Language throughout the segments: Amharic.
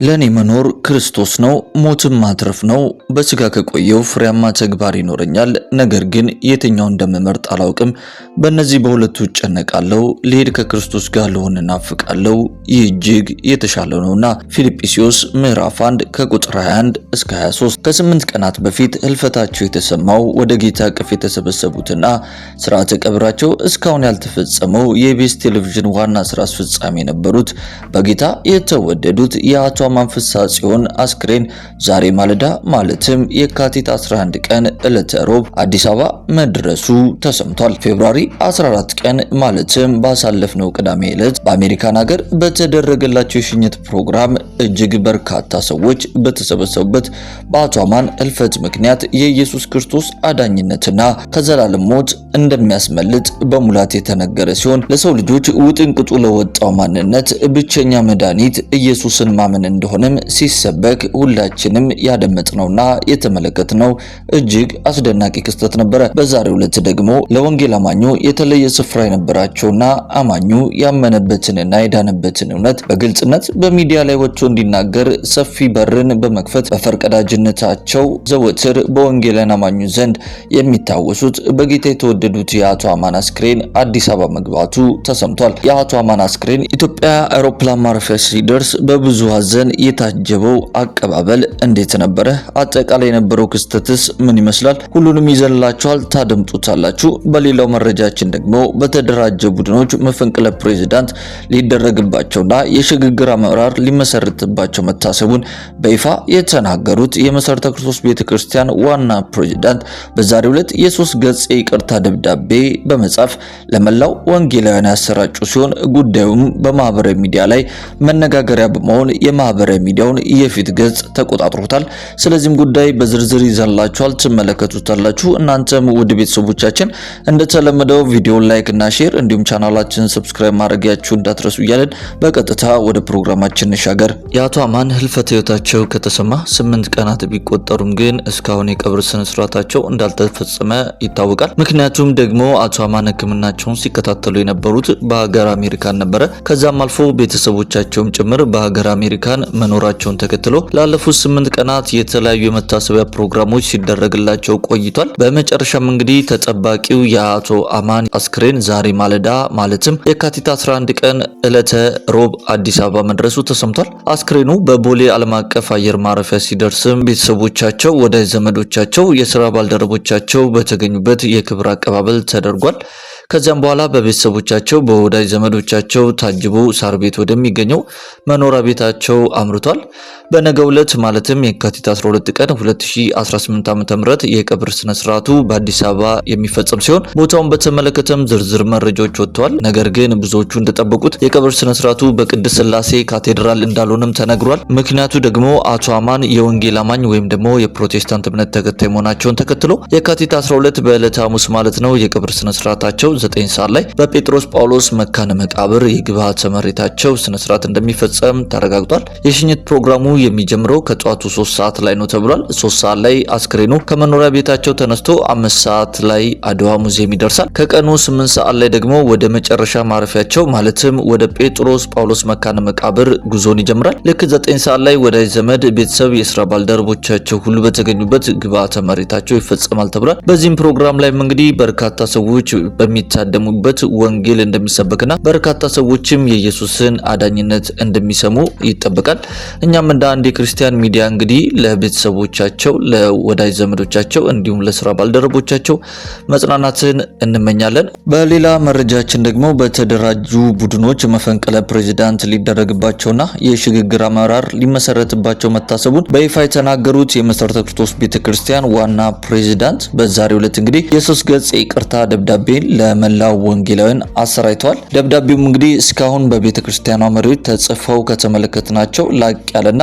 ለኔ መኖር ክርስቶስ ነው፣ ሞትም ማትረፍ ነው። በስጋ ከቆየው ፍሬያማ ተግባር ይኖረኛል፣ ነገር ግን የትኛው እንደምመርጥ አላውቅም። በእነዚህ በሁለቱ እጨነቃለሁ። ልሄድ ከክርስቶስ ጋር ልሆን እናፍቃለሁ፣ ይህ እጅግ የተሻለ ነውና። ፊልጵስዩስ ምዕራፍ 1 ከቁጥር 21 እስከ 23። ከ8 ቀናት በፊት ህልፈታቸው የተሰማው ወደ ጌታ እቅፍ የተሰበሰቡትና ስርዓተ ቀብራቸው እስካሁን ያልተፈጸመው የኢቢኤስ ቴሌቪዥን ዋና ስራ አስፈጻሚ የነበሩት በጌታ የተወደዱት የአቶ አማን ፍስሐ ጽዮን አስክሬን ዛሬ ማለዳ ማለትም የካቲት 11 ቀን ዕለተ ሮብ አዲስ አበባ መድረሱ ተሰምቷል። ፌብሩዋሪ 14 ቀን ማለትም ባሳለፍነው ቅዳሜ ዕለት በአሜሪካን ሀገር በተደረገላቸው የሽኝት ፕሮግራም እጅግ በርካታ ሰዎች በተሰበሰቡበት በአቶ አማን ህልፈት ምክንያት የኢየሱስ ክርስቶስ አዳኝነትና ከዘላለም ሞት እንደሚያስመልጥ በሙላት የተነገረ ሲሆን ለሰው ልጆች ውጥንቅጡ ለወጣው ማንነት ብቸኛ መድኃኒት ኢየሱስን ማመን እንደሆነም ሲሰበክ ሁላችንም ያደመጥነውና የተመለከትነው እጅግ አስደናቂ ክስተት ነበረ። በዛሬው ዕለት ደግሞ ለወንጌል አማኙ የተለየ ስፍራ የነበራቸውና አማኙ ያመነበትንና የዳነበትን እውነት በግልጽነት በሚዲያ ላይ ወጥቶ እንዲናገር ሰፊ በርን በመክፈት በፈርቀዳጅነታቸው ዘወትር በወንጌላውያን አማኙ ዘንድ የሚታወሱት በጌታ የተወደዱት የአቶ አማን አስክሬን አዲስ አበባ መግባቱ ተሰምቷል። የአቶ አማን አስክሬን ኢትዮጵያ አውሮፕላን ማረፊያ ሲደርስ በብዙ ሐዘን የታጀበው አቀባበል እንዴት ነበረ? አጠቃላይ የነበረው ክስተትስ ምን ይመስላል? ሁሉንም ይዘንላችኋል፣ ታደምጡታላችሁ። በሌላው መረጃችን ደግሞ በተደራጀ ቡድኖች መፈንቅለ ፕሬዝዳንት ሊደረግባቸውና የሽግግር አመራር ሊመሰርትባቸው መታሰቡን በይፋ የተናገሩት የመሰረተ ክርስቶስ ቤተክርስቲያን ዋና ፕሬዝዳንት በዛሬው ዕለት የሶስት ገጽ የይቅርታ ደብዳቤ በመጻፍ ለመላው ወንጌላውያን ያሰራጩ ሲሆን ጉዳዩም በማህበራዊ ሚዲያ ላይ መነጋገሪያ በመሆን የማህበራዊ ሚዲያውን የፊት ገጽ ተቆጣጥሮታል። ስለዚህም ጉዳይ በዝርዝር ይዘንላችኋል፣ ትመለከቱታላችሁ። እናንተም ውድ ቤተሰቦቻችን እንደተለመደው ቪዲዮን ላይክ እና ሼር እንዲሁም ቻናላችንን ሰብስክራይብ ማድረጋችሁ እንዳትረሱ እያለን በቀጥታ ወደ ፕሮግራማችን እንሻገር። የአቶ አማን ህልፈተ ህይወታቸው ከተሰማ 8 ቀናት ቢቆጠሩም ግን እስካሁን የቀብር ስነ ስርዓታቸው እንዳልተፈጸመ ይታወቃል። ምክንያቱም ደግሞ አቶ አማን ህክምናቸውን ሲከታተሉ የነበሩት በሀገር አሜሪካን ነበረ። ከዛም አልፎ ቤተሰቦቻቸውም ጭምር በሀገር አሜሪካን መኖራቸውን ተከትሎ ላለፉት 8 ቀናት የተለያዩ የመታሰቢያ ፕሮግራሞች ሲደረግላቸው ቆይቷል። በመጨረሻም እንግዲህ ተጠባቂው የአቶ አማን አስክሬን ዛሬ ማለዳ ማለትም የካቲት 11 ቀን ዕለተ ሮብ አዲስ አበባ መድረሱ ተሰምቷል። አስክሬኑ በቦሌ ዓለም አቀፍ አየር ማረፊያ ሲደርስም ቤተሰቦቻቸው፣ ወዳጅ ዘመዶቻቸው፣ የሥራ ባልደረቦቻቸው በተገኙበት የክብር አቀባበል ተደርጓል። ከዚያም በኋላ በቤተሰቦቻቸው በወዳጅ ዘመዶቻቸው ታጅቦ ሳር ቤት ወደሚገኘው መኖሪያ ቤታቸው አምርቷል። በነገው ዕለት ማለትም የካቲት 12 ቀን 2018 ዓ.ም የቀብር ስነ ስርዓቱ በአዲስ አበባ የሚፈጸም ሲሆን ቦታውን በተመለከተም ዝርዝር መረጃዎች ወጥተዋል። ነገር ግን ብዙዎቹ እንደጠበቁት የቀብር ስነ ስርዓቱ በቅድስት ሥላሴ ካቴድራል እንዳልሆነም ተነግሯል። ምክንያቱ ደግሞ አቶ አማን የወንጌል አማኝ ወይም ደግሞ የፕሮቴስታንት እምነት ተከታይ መሆናቸውን ተከትሎ የካቲት 12 በዕለተ ሐሙስ ማለት ነው የቀብር ስነ ስርዓታቸው 9 ሰዓት ላይ በጴጥሮስ ጳውሎስ መካነ መቃብር የግብዓተ መሬታቸው ስነ ስርዓት እንደሚፈጸም ተረጋግጧል። የሽኝት ፕሮግራሙ የሚጀምረው ከጧቱ 3 ሰዓት ላይ ነው ተብሏል። 3 ሰዓት ላይ አስክሬኑ ከመኖሪያ ቤታቸው ተነስቶ 5 ሰዓት ላይ አድዋ ሙዚየም ይደርሳል። ከቀኑ 8 ሰዓት ላይ ደግሞ ወደ መጨረሻ ማረፊያቸው ማለትም ወደ ጴጥሮስ ጳውሎስ መካነ መቃብር ጉዞን ይጀምራል። ልክ 9 ሰዓት ላይ ወዳጅ ዘመድ፣ ቤተሰብ፣ የሥራ ባልደረቦቻቸው ሁሉ በተገኙበት ግብዓተ መሬታቸው ይፈጸማል ተብሏል። በዚህም ፕሮግራም ላይ እንግዲህ በርካታ ሰዎች በሚታደሙበት ወንጌል እንደሚሰበክና በርካታ ሰዎችም የኢየሱስን አዳኝነት እንደሚሰሙ ይጠበቃል። እኛም እንደ አንድ የክርስቲያን ሚዲያ እንግዲህ ለቤተሰቦቻቸው፣ ለወዳጅ ዘመዶቻቸው እንዲሁም ለሥራ ባልደረቦቻቸው መጽናናትን እንመኛለን። በሌላ መረጃችን ደግሞ በተደራጁ ቡድኖች መፈንቅለ ፕሬዝዳንት ሊደረግባቸውና የሽግግር አመራር ሊመሰረትባቸው መታሰቡን በይፋ የተናገሩት የመሰረተ ክርስቶስ ቤተክርስቲያን ዋና ፕሬዝዳንት በዛሬው ዕለት እንግዲህ የሶስት ገጽ ይቅርታ ደብዳቤን ለመላው ወንጌላውያን አሰራይተዋል። ደብዳቤውም እንግዲህ እስካሁን በቤተክርስቲያኗ መሪዎች ተጽፈው ከተመለከትናቸው ላቅ ያለና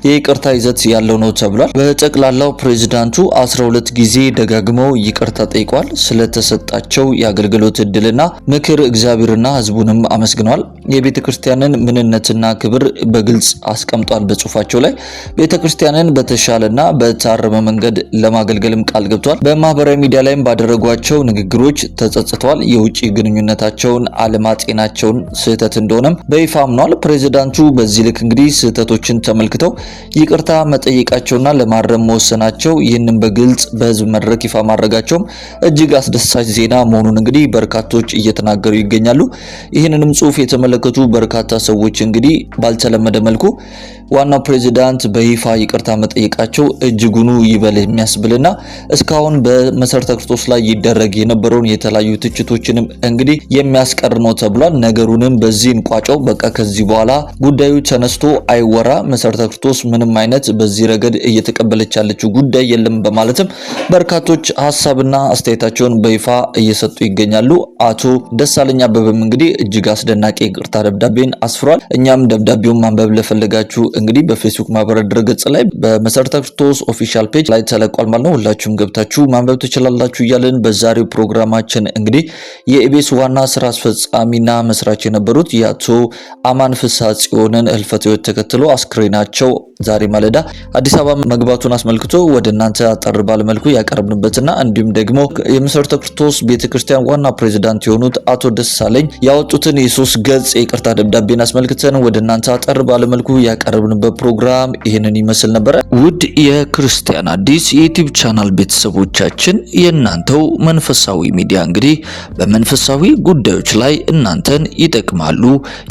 የይቅርታ ይዘት ያለው ነው ተብሏል። በጠቅላላው ፕሬዝዳንቱ 12 ጊዜ ደጋግመው ይቅርታ ጠይቀዋል። ስለተሰጣቸው የአገልግሎት እድልና ምክር እግዚአብሔርና ሕዝቡንም አመስግነዋል። የቤተክርስቲያንን ምንነትና ክብር በግልጽ አስቀምጧል። በጽሁፋቸው ላይ ቤተክርስቲያንን በተሻለና በታረመ መንገድ ለማገልገልም ቃል ገብቷል። በማህበራዊ ሚዲያ ላይም ባደረጓቸው ንግግሮች ተጸጽተዋል። ተናግረዋል። የውጭ ግንኙነታቸውን አለማጤናቸውን ስህተት እንደሆነም በይፋ አምኗል። ፕሬዝዳንቱ በዚህ ልክ እንግዲህ ስህተቶችን ተመልክተው ይቅርታ መጠየቃቸውና ለማረም መወሰናቸው ይህንን በግልጽ በህዝብ መድረክ ይፋ ማድረጋቸውም እጅግ አስደሳች ዜና መሆኑን እንግዲህ በርካቶች እየተናገሩ ይገኛሉ። ይህንንም ጽሑፍ የተመለከቱ በርካታ ሰዎች እንግዲህ ባልተለመደ መልኩ ዋናው ፕሬዝዳንት በይፋ ይቅርታ መጠየቃቸው እጅጉኑ ይበል የሚያስብልና እስካሁን በመሰረተ ክርስቶስ ላይ ይደረግ የነበረውን የተለያዩ ትችቶችንም እንግዲህ የሚያስቀር ነው ተብሏል። ነገሩንም በዚህ እንቋጨው፣ በቃ ከዚህ በኋላ ጉዳዩ ተነስቶ አይወራ፣ መሰረተ ክርስቶስ ምንም አይነት በዚህ ረገድ እየተቀበለች ያለችው ጉዳይ የለም በማለትም በርካቶች ሀሳብና አስተያየታቸውን በይፋ እየሰጡ ይገኛሉ። አቶ ደሳለኝ አበበም እንግዲህ እጅግ አስደናቂ ይቅርታ ደብዳቤን አስፍሯል። እኛም ደብዳቤውን ማንበብ ለፈለጋችሁ እንግዲህ በፌስቡክ ማህበራዊ ድረገጽ ላይ በመሰረተ ክርስቶስ ኦፊሻል ፔጅ ላይ ተለቋል ማለት ነው። ሁላችሁም ገብታችሁ ማንበብ ትችላላችሁ እያልን በዛሬው ፕሮግራማችን እንግዲህ የኢቢኤስ ዋና ስራ አስፈጻሚና መስራች የነበሩት የአቶ አማን ፍስሐ ጽዮንን ህልፈተ ህይወት ተከትሎ አስክሬናቸው ዛሬ ማለዳ አዲስ አበባ መግባቱን አስመልክቶ ወደ እናንተ አጠር ባለ መልኩ ያቀርብንበትና እንዲሁም ደግሞ የመሰረተ ክርስቶስ ቤተክርስቲያን ዋና ፕሬዝዳንት የሆኑት አቶ ደሳለኝ ያወጡትን የ3 ገጽ የይቅርታ ደብዳቤን አስመልክተን ወደ እናንተ አጠር ባለ መልኩ ያቀርብንበት ፕሮግራም ይህንን ይመስል ነበር። ውድ የክርስቲያን አዲስ የዩቲዩብ ቻናል ቤተሰቦቻችን የእናንተው መንፈሳዊ ሚዲያ እንግዲህ በመንፈሳዊ ጉዳዮች ላይ እናንተን ይጠቅማሉ፣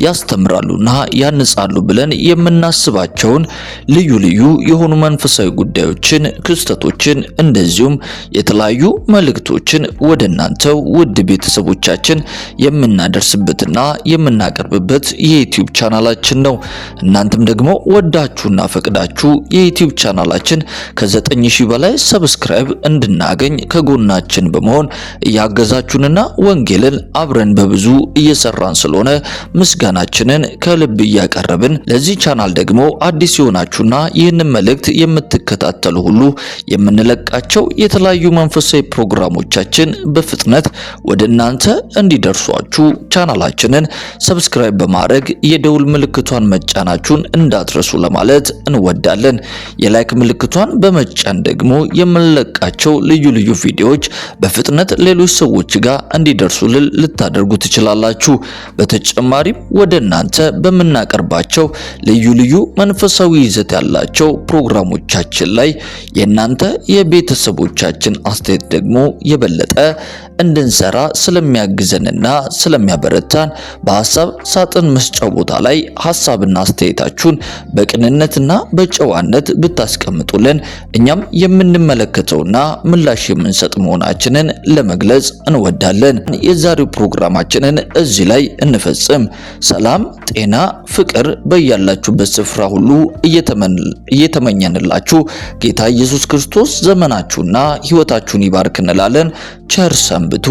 ያስተምራሉና ያንጻሉ ብለን የምናስባቸውን ልዩ ልዩ የሆኑ መንፈሳዊ ጉዳዮችን፣ ክስተቶችን እንደዚሁም የተለያዩ መልእክቶችን ወደ እናንተው ውድ ቤተሰቦቻችን የምናደርስበትና የምናቀርብበት የዩቲዩብ ቻናላችን ነው። እናንተም ደግሞ ወዳችሁና ፈቅዳችሁ የዩቲዩብ ቻናላችን ከ9000 በላይ ሰብስክራይብ እንድናገኝ ከጎናችን በመሆን እያገዛችሁንና ወንጌልን አብረን በብዙ እየሰራን ስለሆነ ምስጋናችንን ከልብ እያቀረብን ለዚህ ቻናል ደግሞ አዲስ የሆናችሁና ይህንን መልእክት የምትከታተሉ ሁሉ የምንለቃቸው የተለያዩ መንፈሳዊ ፕሮግራሞቻችን በፍጥነት ወደ እናንተ እንዲደርሷችሁ ቻናላችንን ሰብስክራይብ በማድረግ የደውል ምልክቷን መጫናችሁን እንዳትረሱ ለማለት እንወዳለን። የላይክ ምልክቷን በመጫን ደግሞ የምንለቃቸው ልዩ ልዩ ቪዲዮዎች በፍጥነት ሌሎች ሰዎች ጋር እንዲደርሱልን ልታደርጉ ትችላላችሁ። በተጨማሪም ወደ እናንተ በምናቀርባቸው ልዩ ልዩ መንፈሳዊ ይዘት ያላቸው ፕሮግራሞቻችን ላይ የእናንተ የቤተሰቦቻችን አስተያየት ደግሞ የበለጠ እንድንሰራ ስለሚያግዘንና ስለሚያበረታን በሐሳብ ሳጥን መስጫው ቦታ ላይ ሐሳብና አስተያየታችሁን በቅንነትና በጨዋነት ብታስቀምጡልን እኛም የምንመለከተውና ምላሽ የምንሰጥ መሆናችንን ለመግለጽ እንወዳለን። የዛሬው ፕሮግራማችንን እዚህ ላይ እንፈጽም። ሰላም፣ ጤና፣ ፍቅር በያላችሁበት ስፍራ ሁሉ እየተመኘንላችሁ ጌታ ኢየሱስ ክርስቶስ ዘመናችሁና ሕይወታችሁን ይባርክ እንላለን። ቸር ሰንብቱ።